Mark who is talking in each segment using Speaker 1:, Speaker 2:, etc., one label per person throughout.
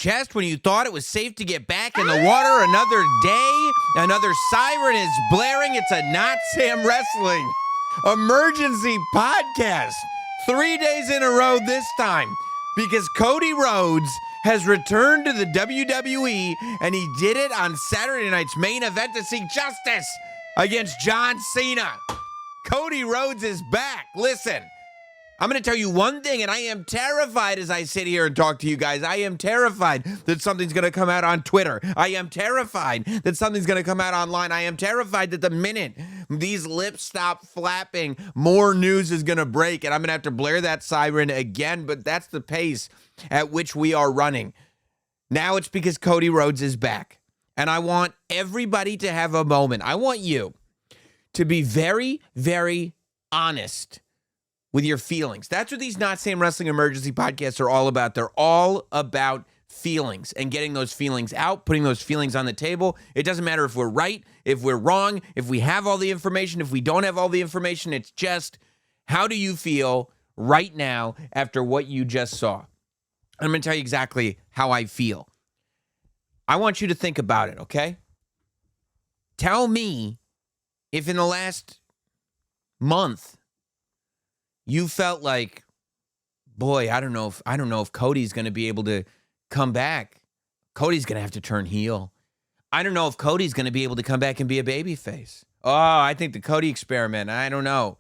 Speaker 1: chest when you thought it was safe to get back in the water. Another day, another siren is blaring. It's a Notsam Wrestling emergency podcast. 3 days in a row this time because Cody Rhodes has returned to the WWE, and he did it on Saturday night's main event to seek justice against John Cena. Cody Rhodes is back. Listen, I'm going to tell you one thing, and I am terrified as I sit here and talk to you guys. I am terrified that something's going to come out on Twitter. I am terrified that something's going to come out online. I am terrified that the minute these lips stop flapping, more news is going to break, and I'm going to have to blare that siren again, but that's the pace at which we are running. Now it's because Cody Rhodes is back, and I want everybody to have a moment. I want you to be very, very honest with your feelings. That's what these Notsam Wrestling emergency podcasts are all about. They're all about feelings and getting those feelings out, putting those feelings on the table. It doesn't matter if we're right, if we're wrong, if we have all the information, if we don't have all the information. It's just, how do you feel right now after what you just saw? I'm going to tell you exactly how I feel. I want you to think about it, okay? Tell me if in the last month you felt like, boy, I don't know if Cody's going to be able to come back. Cody's going to have to turn heel. I don't know if Cody's going to be able to come back and be a babyface. Oh, I think the Cody experiment, I don't know.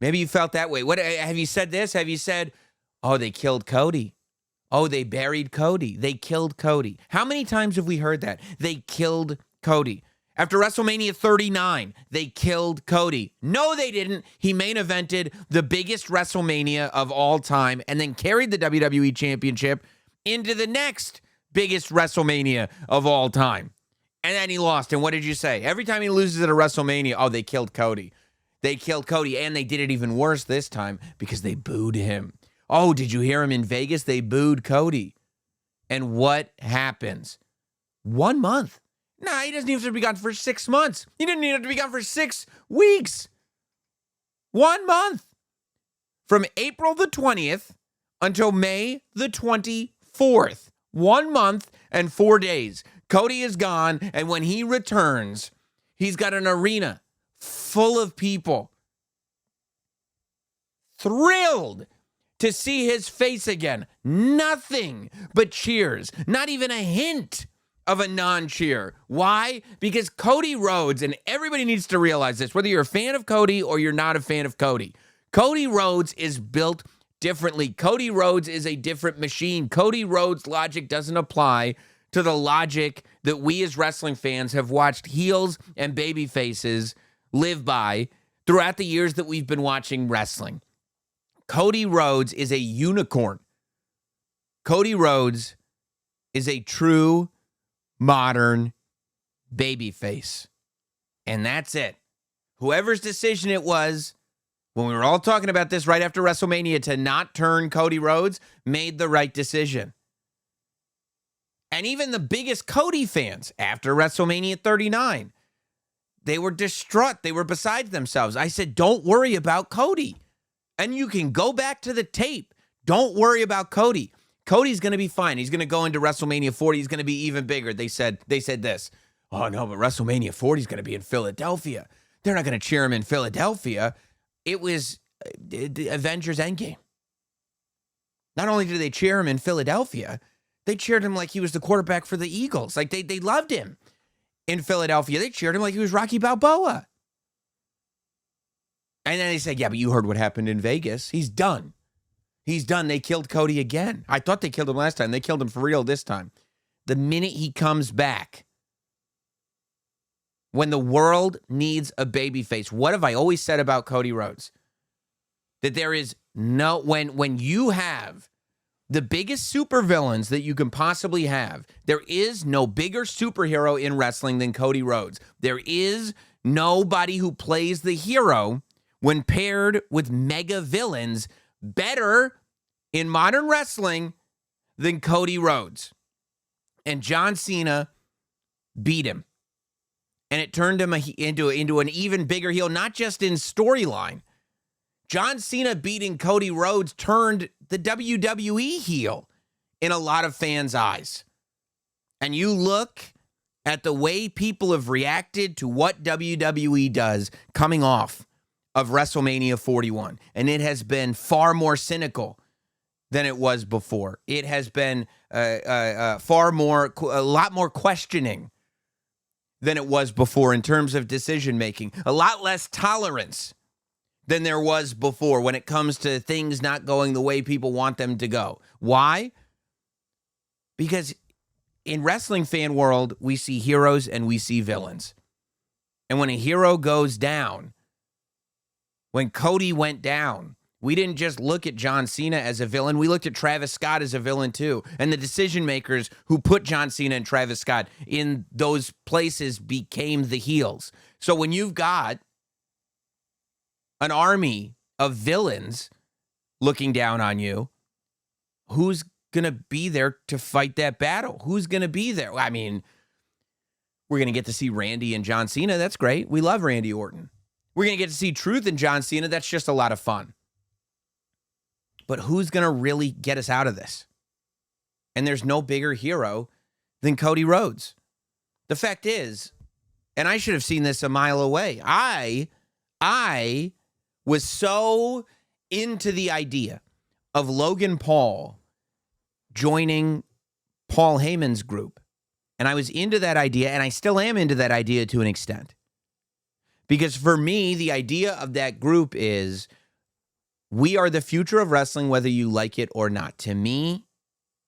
Speaker 1: Maybe you felt that way. What have you said this? Have you said, oh, they killed Cody? Oh, they buried Cody. They killed Cody. How many times have we heard that? They killed Cody. After WrestleMania 39, they killed Cody. No, they didn't. He main evented the biggest WrestleMania of all time and then carried the WWE Championship into the next biggest WrestleMania of all time. And then he lost. And what did you say? Every time he loses at a WrestleMania, oh, they killed Cody. They killed Cody. And they did it even worse this time because they booed him. Oh, did you hear him in Vegas? They booed Cody. And what happens? 1 month. Nah, he doesn't even have to be gone for 6 months. He didn't even have to be gone for 6 weeks. 1 month. From April the 20th until May the 24th. 1 month and 4 days. Cody is gone, and when he returns, he's got an arena full of people thrilled to see his face again. Nothing but cheers. Not even a hint of a non-cheer. Why? Because Cody Rhodes, and everybody needs to realize this, whether you're a fan of Cody or you're not a fan of Cody, Cody Rhodes is built differently. Cody Rhodes is a different machine. Cody Rhodes' logic doesn't apply to the logic that we as wrestling fans have watched heels and baby faces live by throughout the years that we've been watching wrestling. Cody Rhodes is a unicorn. Cody Rhodes is a true modern babyface. And that's it. Whoever's decision it was, when we were all talking about this right after WrestleMania, to not turn Cody Rhodes, made the right decision. And even the biggest Cody fans after WrestleMania 39, they were distraught. They were beside themselves. I said, don't worry about Cody. And you can go back to the tape. Don't worry about Cody. Cody's going to be fine. He's going to go into WrestleMania 40. He's going to be even bigger. They said this. Oh, no, but WrestleMania 40 is going to be in Philadelphia. They're not going to cheer him in Philadelphia. It was the Avengers Endgame. Not only did they cheer him in Philadelphia, they cheered him like he was the quarterback for the Eagles. Like they loved him in Philadelphia. They cheered him like he was Rocky Balboa. And then they said, yeah, but you heard what happened in Vegas. He's done. He's done. They killed Cody again. I thought they killed him last time. They killed him for real this time. The minute he comes back, when the world needs a babyface, what have I always said about Cody Rhodes? That there is no, when you have the biggest supervillains that you can possibly have, there is no bigger superhero in wrestling than Cody Rhodes. There is nobody who plays the hero when paired with mega villains better in modern wrestling than Cody Rhodes. And John Cena beat him. And it turned him into an even bigger heel, not just in storyline. John Cena beating Cody Rhodes turned the WWE heel in a lot of fans' eyes, and you look at the way people have reacted to what WWE does coming off of WrestleMania 41, and it has been far more cynical than it was before. It has been a lot more questioning than it was before in terms of decision making. A lot less tolerance than there was before when it comes to things not going the way people want them to go. Why? Because in wrestling fan world, we see heroes and we see villains. And when a hero goes down, when Cody went down, we didn't just look at John Cena as a villain. We looked at Travis Scott as a villain too. And the decision makers who put John Cena and Travis Scott in those places became the heels. So when you've got an army of villains looking down on you, who's going to be there to fight that battle? Who's going to be there? I mean, we're going to get to see Randy and John Cena. That's great. We love Randy Orton. We're going to get to see Truth and John Cena. That's just a lot of fun. But who's going to really get us out of this? And there's no bigger hero than Cody Rhodes. The fact is, and I should have seen this a mile away, I was so into the idea of Logan Paul joining Paul Heyman's group. And I was into that idea, and I still am into that idea to an extent. Because for me, the idea of that group is we are the future of wrestling, whether you like it or not. To me,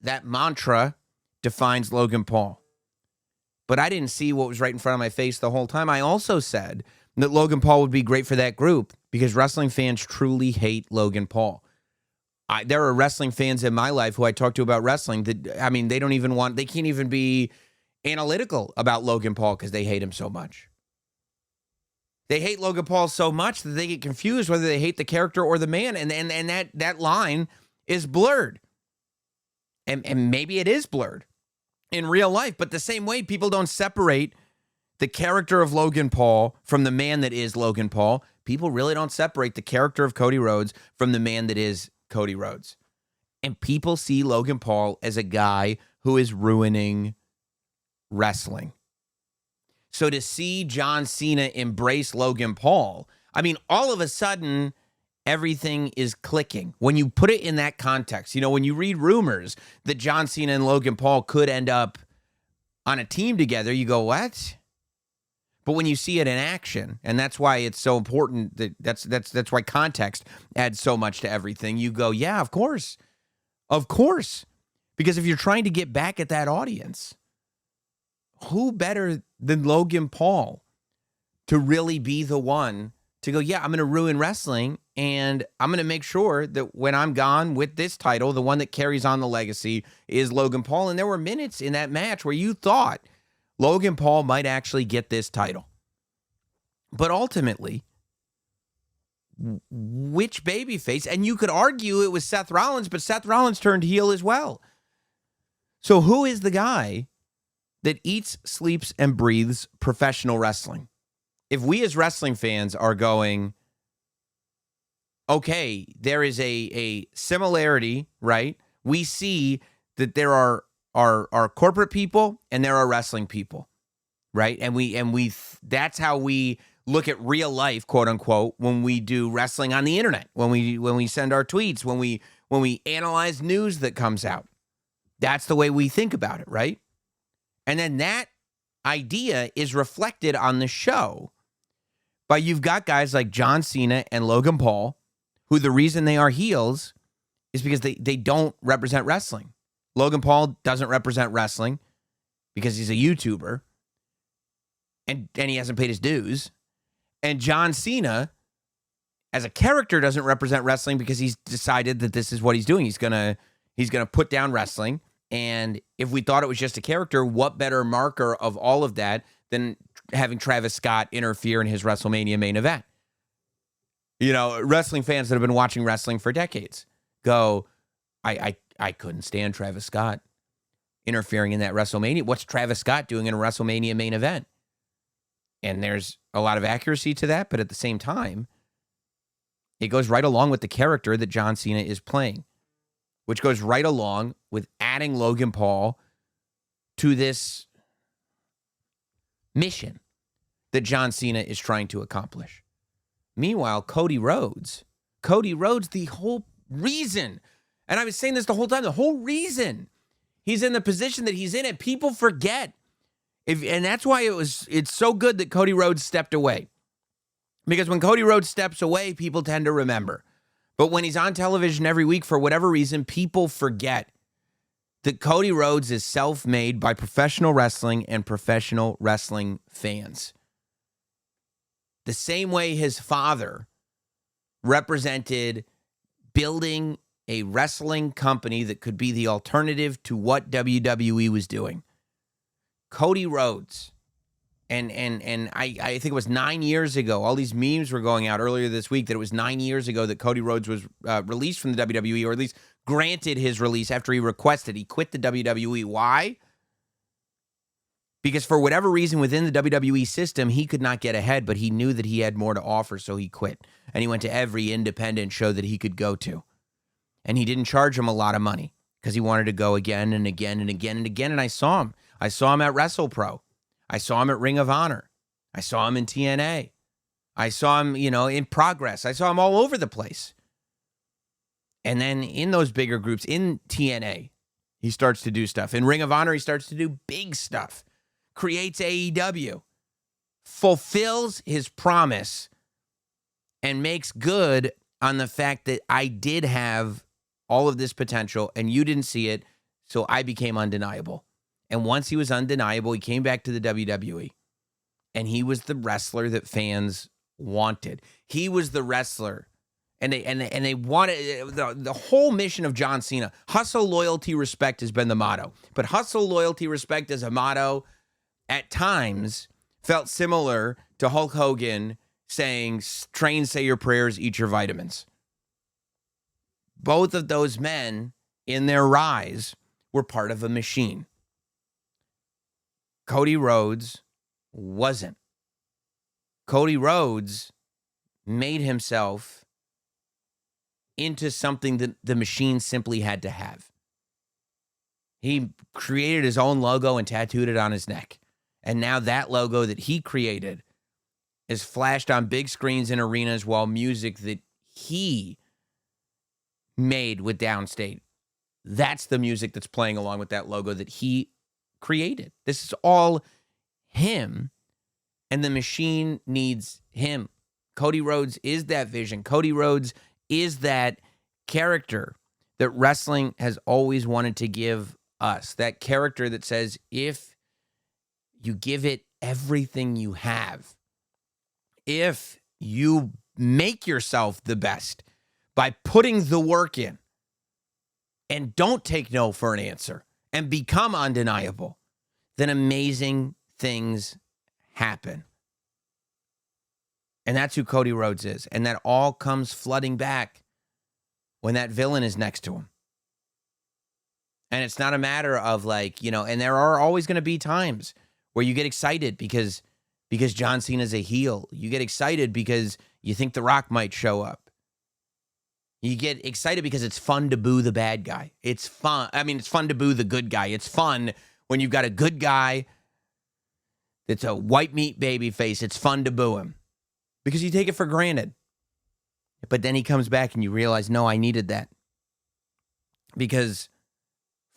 Speaker 1: that mantra defines Logan Paul. But I didn't see what was right in front of my face the whole time. I also said that Logan Paul would be great for that group because wrestling fans truly hate Logan Paul. There are wrestling fans in my life who I talk to about wrestling that, I mean, they can't even be analytical about Logan Paul because they hate him so much. They hate Logan Paul so much that they get confused whether they hate the character or the man, and that line is blurred. And maybe it is blurred in real life, but the same way people don't separate the character of Logan Paul from the man that is Logan Paul, people really don't separate the character of Cody Rhodes from the man that is Cody Rhodes. And people see Logan Paul as a guy who is ruining wrestling. So to see John Cena embrace Logan Paul, I mean, all of a sudden, everything is clicking. When you put it in that context, you know, when you read rumors that John Cena and Logan Paul could end up on a team together, you go, what? But when you see it in action, and that's why it's so important, that's why context adds so much to everything, you go, yeah, of course. Of course. Because if you're trying to get back at that audience, who better than Logan Paul to really be the one to go, yeah, I'm going to ruin wrestling, and I'm going to make sure that when I'm gone with this title, the one that carries on the legacy is Logan Paul. And there were minutes in that match where you thought Logan Paul might actually get this title. But ultimately, which babyface? And you could argue it was Seth Rollins, but Seth Rollins turned heel as well. So who is the guy that eats, sleeps, and breathes professional wrestling? If we as wrestling fans are going, okay, there is a similarity, right? We see that there are corporate people and there are wrestling people, right? And we that's how we look at real life, quote unquote, when we do wrestling on the internet, when we send our tweets, when we analyze news that comes out. That's the way we think about it, right? And then that idea is reflected on the show. But you've got guys like John Cena and Logan Paul, who the reason they are heels is because they don't represent wrestling. Logan Paul doesn't represent wrestling because he's a YouTuber and he hasn't paid his dues. And John Cena, as a character, doesn't represent wrestling because he's decided that this is what he's doing. He's gonna put down wrestling. And if we thought it was just a character, what better marker of all of that than having Travis Scott interfere in his WrestleMania main event? You know, wrestling fans that have been watching wrestling for decades go, I couldn't stand Travis Scott interfering in that WrestleMania. What's Travis Scott doing in a WrestleMania main event? And there's a lot of accuracy to that, but at the same time, it goes right along with the character that John Cena is playing. which goes right along with adding Logan Paul to this mission that John Cena is trying to accomplish. Meanwhile, Cody Rhodes, the whole reason, and I was saying this the whole time, the whole reason he's in the position that he's in, and people forget. And that's why it's so good that Cody Rhodes stepped away. Because when Cody Rhodes steps away, people tend to remember. But when he's on television every week, for whatever reason, people forget that Cody Rhodes is self-made by professional wrestling and professional wrestling fans. The same way his father represented building a wrestling company that could be the alternative to what WWE was doing. Cody Rhodes, and I think it was 9 years ago, all these memes were going out earlier this week that it was 9 years ago that Cody Rhodes was released from the WWE, or at least granted his release after he requested. He quit the WWE. Why? Because for whatever reason within the WWE system, he could not get ahead, but he knew that he had more to offer, so he quit. And he went to every independent show that he could go to. And he didn't charge him a lot of money because he wanted to go again and again and again and again. And I saw him. I saw him at WrestlePro. I saw him at Ring of Honor. I saw him in TNA. I saw him, in Progress. I saw him all over the place. And then in those bigger groups, in TNA, he starts to do stuff. In Ring of Honor, he starts to do big stuff. Creates AEW. Fulfills his promise and makes good on the fact that I did have all of this potential and you didn't see it, so I became undeniable. And once he was undeniable, he came back to the WWE. And he was the wrestler that fans wanted. He was the wrestler. And they wanted the whole mission of John Cena. Hustle, loyalty, respect has been the motto. But hustle, loyalty, respect as a motto at times felt similar to Hulk Hogan saying, train, say your prayers, eat your vitamins. Both of those men in their rise were part of a machine. Cody Rhodes wasn't. Cody Rhodes made himself into something that the machine simply had to have. He created his own logo and tattooed it on his neck. And now that logo that he created is flashed on big screens in arenas while music that he made with Downstate, that's the music that's playing along with that logo that he created. This is all him, and the machine needs him. Cody Rhodes is that vision. Cody Rhodes is that character that wrestling has always wanted to give us. That character that says, if you give it everything you have, if you make yourself the best by putting the work in and don't take no for an answer and become undeniable, then amazing things happen. And that's who Cody Rhodes is. And that all comes flooding back when that villain is next to him. And it's not a matter of and there are always going to be times where you get excited because John Cena's a heel. You get excited because you think The Rock might show up. You get excited because it's fun to boo the bad guy. It's fun. I mean, it's fun to boo the good guy. It's fun when you've got a good guy that's a white meat baby face. It's fun to boo him because you take it for granted. But then he comes back and you realize, no, I needed that. Because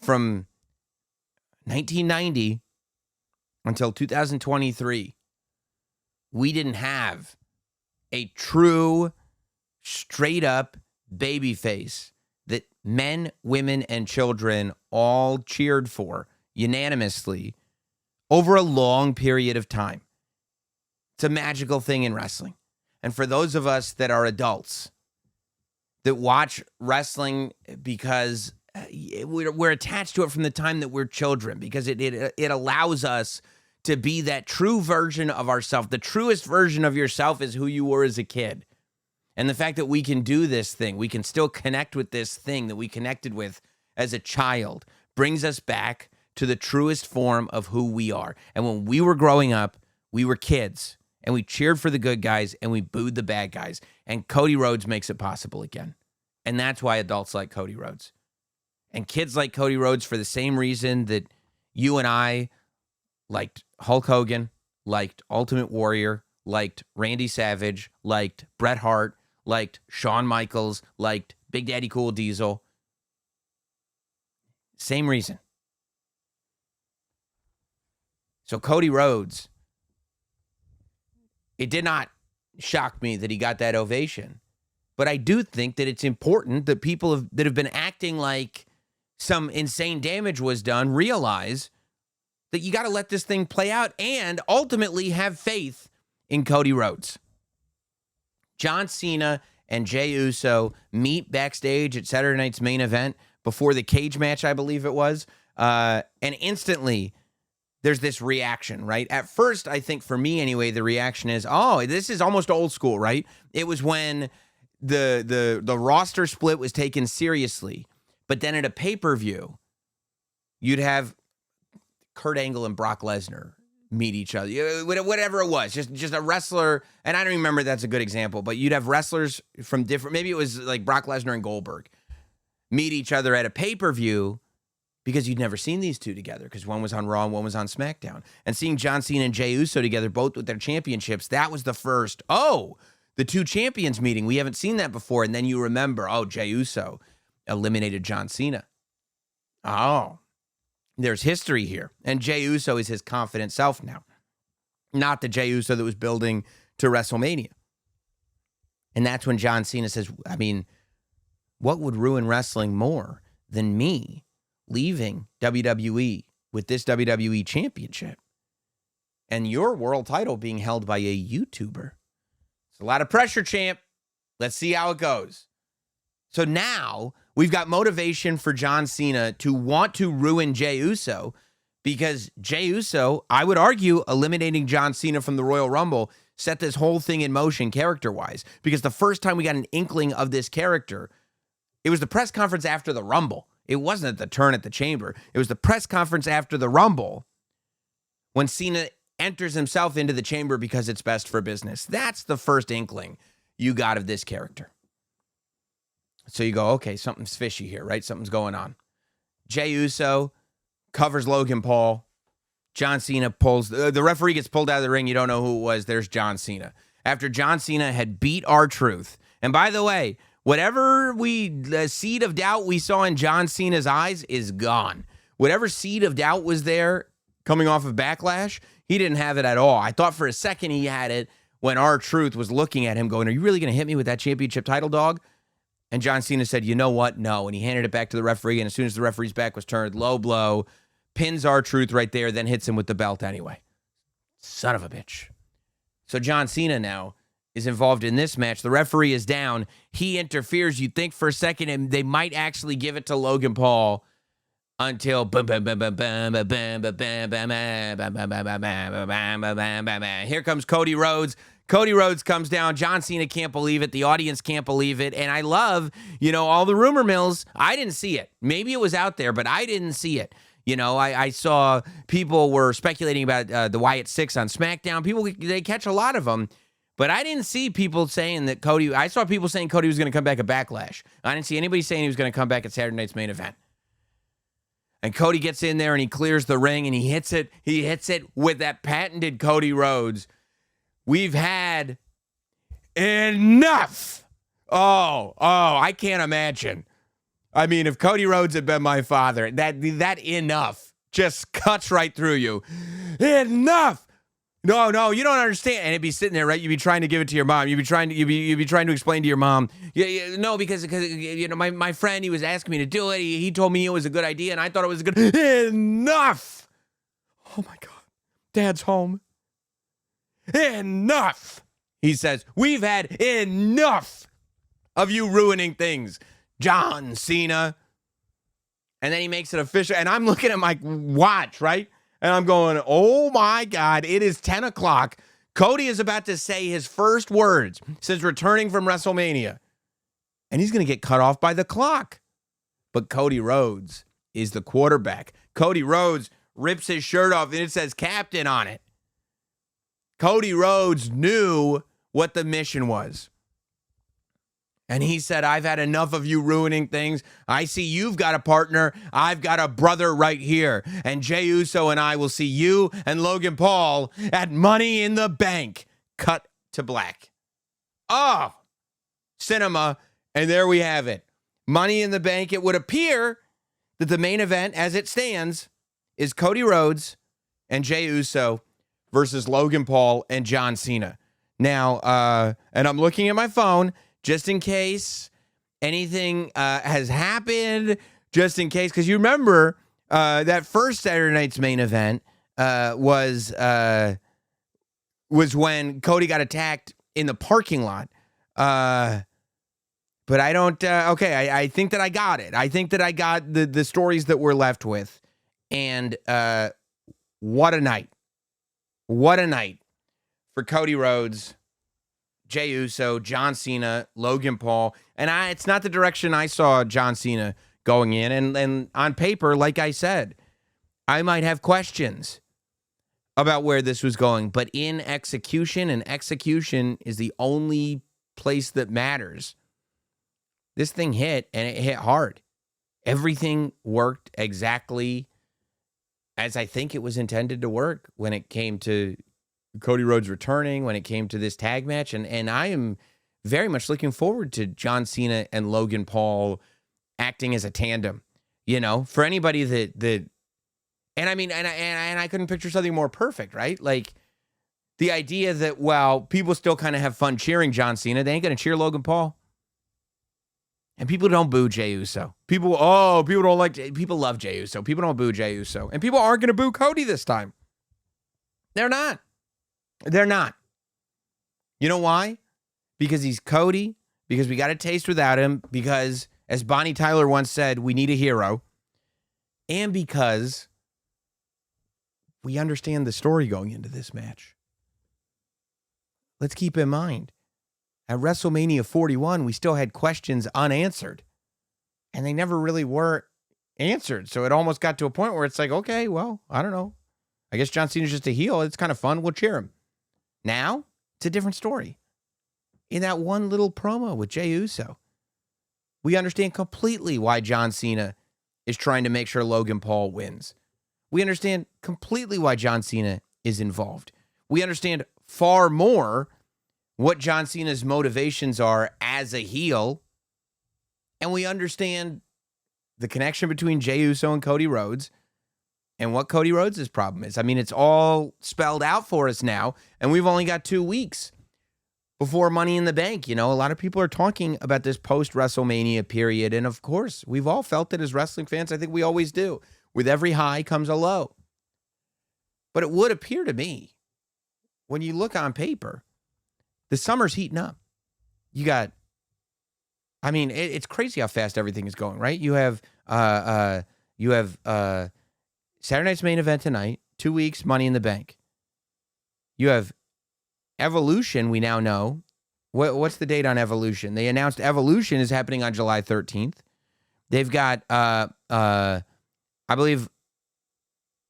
Speaker 1: from 1990 until 2023, we didn't have a true, straight-up babyface that men, women, and children all cheered for unanimously over a long period of time. It's a magical thing in wrestling. And for those of us that are adults that watch wrestling because we're attached to it from the time that we're children, because it allows us to be that true version of ourselves. The truest version of yourself is who you were as a kid. And the fact that we can do this thing, we can still connect with this thing that we connected with as a child, brings us back to the truest form of who we are. And when we were growing up, we were kids, and we cheered for the good guys, and we booed the bad guys. And Cody Rhodes makes it possible again. And that's why adults like Cody Rhodes. And kids like Cody Rhodes for the same reason that you and I liked Hulk Hogan, liked Ultimate Warrior, liked Randy Savage, liked Bret Hart, liked Shawn Michaels, liked Big Daddy Cool Diesel. Same reason. So Cody Rhodes, it did not shock me that he got that ovation. But I do think that it's important that people that have been acting like some insane damage was done realize that you got to let this thing play out and ultimately have faith in Cody Rhodes. John Cena and Jey Uso meet backstage at Saturday night's main event before the cage match, I believe it was. And instantly, there's this reaction, right? At first, I think for me anyway, the reaction is, oh, this is almost old school, right? It was when the roster split was taken seriously. But then at a pay-per-view, you'd have Kurt Angle and Brock Lesnar meet each other, whatever it was, just a wrestler. And I don't remember that's a good example, but you'd have wrestlers from different, maybe it was like Brock Lesnar and Goldberg meet each other at a pay-per-view because you'd never seen these two together because one was on Raw and one was on SmackDown. And seeing John Cena and Jey Uso together, both with their championships, that was the first, the two champions meeting. We haven't seen that before. And then you remember, Jey Uso eliminated John Cena. There's history here. And Jey Uso is his confident self now. Not the Jey Uso that was building to WrestleMania. And that's when John Cena says, I mean, what would ruin wrestling more than me leaving WWE with this WWE championship and your world title being held by a YouTuber? It's a lot of pressure, champ. Let's see how it goes. So now we've got motivation for John Cena to want to ruin Jey Uso because Jey Uso, I would argue, eliminating John Cena from the Royal Rumble set this whole thing in motion character-wise, because the first time we got an inkling of this character, it was the press conference after the Rumble. It wasn't at the turn at the Chamber. It was the press conference after the Rumble when Cena enters himself into the Chamber because it's best for business. That's the first inkling you got of this character. So you go, okay, something's fishy here, right? Something's going on. Jey Uso covers Logan Paul. John Cena pulls, the referee gets pulled out of the ring. You don't know who it was. There's John Cena. After John Cena had beat R-Truth. And by the way, whatever the seed of doubt we saw in John Cena's eyes is gone. Whatever seed of doubt was there coming off of Backlash, he didn't have it at all. I thought for a second he had it when R-Truth was looking at him going, are you really going to hit me with that championship title, dog? And John Cena said, you know what? No. And he handed it back to the referee. And as soon as the referee's back was turned, low blow, pins R-Truth right there, then hits him with the belt anyway. Son of a bitch. So John Cena now is involved in this match. The referee is down. He interferes. You'd think for a second and they might actually give it to Logan Paul until here comes Cody Rhodes. Cody Rhodes comes down. John Cena can't believe it. The audience can't believe it. And I love, all the rumor mills. I didn't see it. Maybe it was out there, but I didn't see it. I saw people were speculating about the Wyatt Six on SmackDown. People, they catch a lot of them. But I didn't see people saying that Cody, I saw people saying Cody was going to come back at Backlash. I didn't see anybody saying he was going to come back at Saturday night's main event. And Cody gets in there and he clears the ring and he hits it. He hits it with that patented Cody Rhodes. We've had enough. Oh, I can't imagine. I mean, if Cody Rhodes had been my father, that enough just cuts right through you. Enough. No, you don't understand. And it'd be sitting there, right? You'd be trying to give it to your mom. You'd be trying to explain to your mom. No, because my friend, he was asking me to do it. He told me it was a good idea, and I thought it was a good. Enough. Oh my God, Dad's home. Enough. He says, we've had enough of you ruining things, John Cena. And then he makes it official. And I'm looking at my watch, right? And I'm going, oh my God, it is 10 o'clock. Cody is about to say his first words since returning from WrestleMania. And he's going to get cut off by the clock. But Cody Rhodes is the quarterback. Cody Rhodes rips his shirt off and it says captain on it. Cody Rhodes knew what the mission was. And he said, I've had enough of you ruining things. I see you've got a partner. I've got a brother right here. And Jey Uso and I will see you and Logan Paul at Money in the Bank. Cut to black. Oh, cinema. And there we have it. Money in the Bank. It would appear that the main event, as it stands, is Cody Rhodes and Jey Uso versus Logan Paul and John Cena. Now, and I'm looking at my phone, just in case anything has happened, just in case. Because you remember that first Saturday night's main event was when Cody got attacked in the parking lot. But I don't, okay, I think that I got it. I think that I got the stories that we're left with. And what a night. What a night for Cody Rhodes, Jey Uso, John Cena, Logan Paul. And it's not the direction I saw John Cena going in. And on paper, like I said, I might have questions about where this was going. But in execution, and execution is the only place that matters, this thing hit, and it hit hard. Everything worked exactly as I think it was intended to work when it came to Cody Rhodes returning, when it came to this tag match. And I am very much looking forward to John Cena and Logan Paul acting as a tandem. You know, for anybody that and I mean, and I couldn't picture something more perfect, right? Like the idea that, well, people still kind of have fun cheering John Cena. They ain't going to cheer Logan Paul. And people don't boo Jey Uso. People don't like, people love Jey Uso. People don't boo Jey Uso. And people aren't going to boo Cody this time. They're not. They're not. You know why? Because he's Cody, because we got a taste without him, because, as Bonnie Tyler once said, we need a hero, and because we understand the story going into this match. Let's keep in mind, at WrestleMania 41, we still had questions unanswered, and they never really were answered. So it almost got to a point where it's like, okay, well, I don't know. I guess John Cena's just a heel. It's kind of fun. We'll cheer him. Now, it's a different story. In that one little promo with Jey Uso, we understand completely why John Cena is trying to make sure Logan Paul wins. We understand completely why John Cena is involved. We understand far more what John Cena's motivations are as a heel. And we understand the connection between Jey Uso and Cody Rhodes and what Cody Rhodes' problem is. I mean, it's all spelled out for us now, and we've only got 2 weeks before Money in the Bank. You know, a lot of people are talking about this post-WrestleMania period, and of course, we've all felt it as wrestling fans. I think we always do. With every high comes a low. But it would appear to me, when you look on paper, the summer's heating up. You got, I mean, it's crazy how fast everything is going, right? You have Saturday night's main event tonight, 2 weeks, Money in the Bank. You have Evolution, we now know. What's the date on Evolution? They announced Evolution is happening on July 13th. They've got, I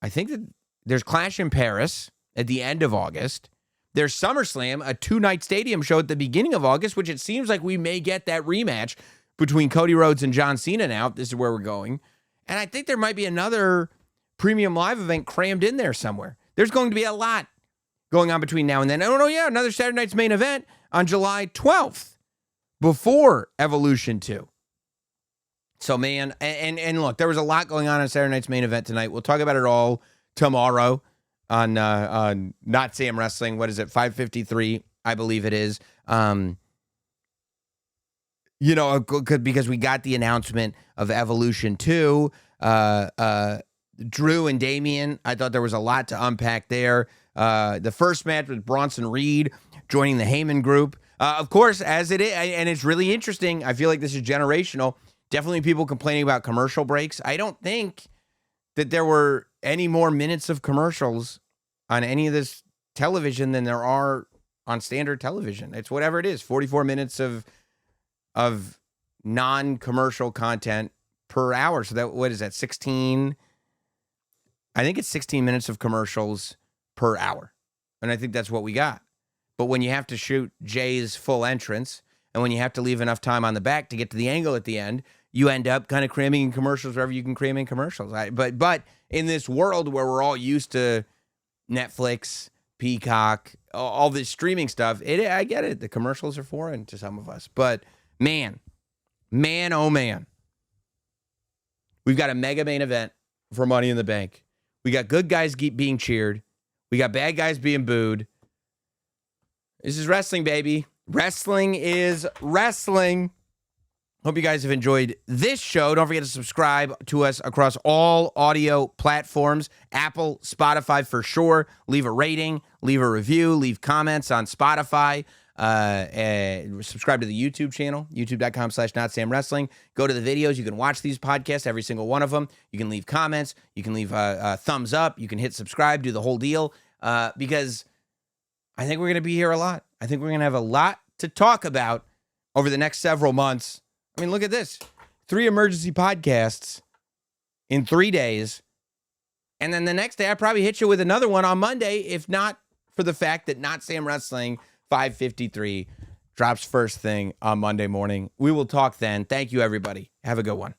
Speaker 1: think that there's Clash in Paris at the end of August. There's SummerSlam, a 2-night stadium show at the beginning of August, which it seems like we may get that rematch between Cody Rhodes and John Cena now. This is where we're going. And I think there might be another premium live event crammed in there somewhere. There's going to be a lot going on between now and then. Another Saturday night's main event on July 12th before Evolution 2. So, man, and look, there was a lot going on Saturday night's main event tonight. We'll talk about it all tomorrow on Notsam Wrestling. What is it, 5:53, I believe it is. You know, because we got the announcement of Evolution 2. Drew and Damian, I thought there was a lot to unpack there. The first match was Bronson Reed joining the Heyman group. Of course, as it is, and it's really interesting. I feel like this is generational. Definitely people complaining about commercial breaks. I don't think that there were any more minutes of commercials on any of this television than there are on standard television. It's whatever it is, 44 minutes of non-commercial content per hour. So that, what is that, 16? I think it's 16 minutes of commercials per hour. And I think that's what we got. But when you have to shoot Jay's full entrance, And when you have to leave enough time on the back to get to the angle at the end, you end up kind of cramming in commercials wherever you can cram in commercials. But in this world where we're all used to Netflix, Peacock, all this streaming stuff, I get it. The commercials are foreign to some of us. But man, oh man. We've got a mega main event for Money in the Bank. We got good guys being cheered. We got bad guys being booed. This is wrestling, baby. Wrestling is wrestling. Hope you guys have enjoyed this show. Don't forget to subscribe to us across all audio platforms. Apple, Spotify for sure. Leave a rating, leave a review, leave comments on Spotify. Subscribe to the YouTube channel, youtube.com/NotSamWrestling. Go to the videos. You can watch these podcasts, every single one of them. You can leave comments. You can leave a thumbs up. You can hit subscribe, do the whole deal, because I think we're going to be here a lot. I think we're going to have a lot to talk about over the next several months. I mean, look at this. 3 emergency podcasts in 3 days. And then the next day, I probably hit you with another one on Monday, if not for the fact that Not Sam Wrestling 553 drops first thing on Monday morning. We will talk then. Thank you, everybody. Have a good one.